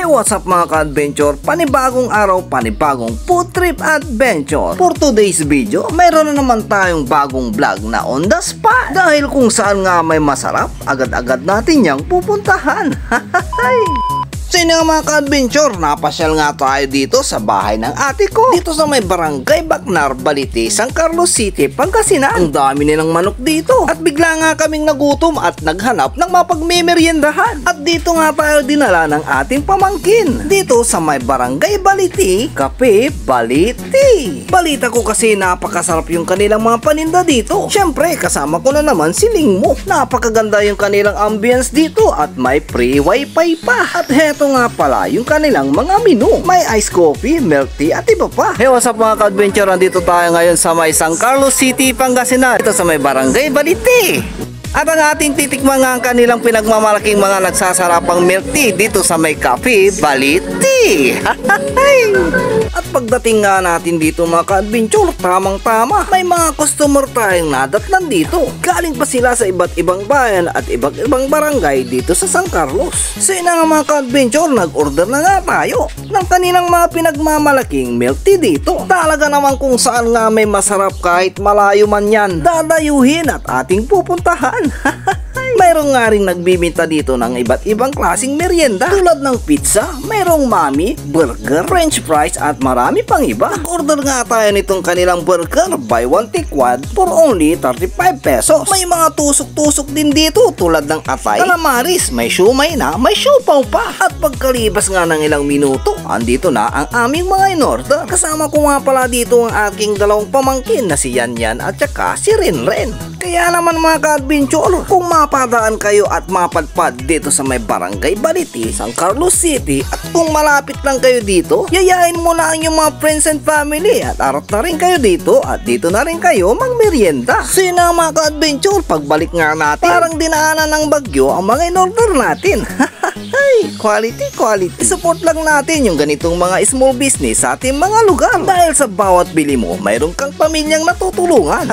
Hey, what's up mga ka-adventure? Panibagong araw, panibagong food trip adventure. For today's video, mayroon na naman tayong bagong vlog na on the spot. Dahil kung saan nga may masarap, agad-agad natin yang pupuntahan. So yun nga mga ka-adventure, napasyal nga tayo dito sa bahay ng ate ko. Dito sa may barangay Bacnar, Balite, San Carlos City, Pangasinan. Ang dami nilang manok dito. At bigla nga kaming nagutom at naghanap ng mapagmemeryendahan. At dito nga tayo dinala ng ating pamangkin. Dito sa may barangay Balite, Cafe Balite. Balita ko kasi napakasarap yung kanilang mga paninda dito. Syempre kasama ko na naman si Lingmo. Napakaganda yung kanilang ambience dito at may free wifi pa. At heto nga pala yung kanilang mga menu. May iced coffee, milk tea at iba pa. Hey, what's up mga ka-adventure? Nandito tayo ngayon sa may San Carlos City, Pangasinan. Ito sa may barangay Balite. At ang ating titikman nga ang kanilang pinagmamalaking mga nagsasarapang milk tea dito sa may Cafe Balite. At pagdating nga natin dito mga ka-adventure, tamang-tama, may mga customer tayong nadatnan dito. Galing pa sila sa iba't ibang bayan at iba't ibang barangay dito sa San Carlos. So yun nga mga ka-adventure, nag-order na nga tayo ng kanilang mga pinagmamalaking milk tea dito. Talaga naman kung saan nga may masarap kahit malayo man yan, dadayuhin at ating pupuntahan. Mayroong nga rin nagbibinta dito ng iba't ibang klaseng merienda tulad ng pizza, mayroong mami, burger, french fries at marami pang iba. Nag-order nga tayo nitong kanilang burger buy one take one for only 35 pesos. May mga tusok-tusok din dito tulad ng atay, calamaris, may siumay na, may siopaw pa. At pagkalibas nga ng ilang minuto, andito na ang aming mga in-order. Kasama ko nga pala dito ang aking dalawang pamangkin na si Yan at saka si Renren. Kaya naman mga ka-adventure, kung mapadaan kayo at mapadpad dito sa may barangay Balite, San Carlos City, at kung malapit lang kayo dito, yayain mo na ang inyong mga friends and family at arat na rin kayo dito at dito na rin kayo magmerienda. So yun na mga ka-adventure, pagbalik nga natin, parang dinaanan ng bagyo ang mga in-order natin. Quality. Support lang natin yung ganitong mga small business sa ating mga lugar. Dahil sa bawat bili mo, mayroon kang pamilyang natutulungan.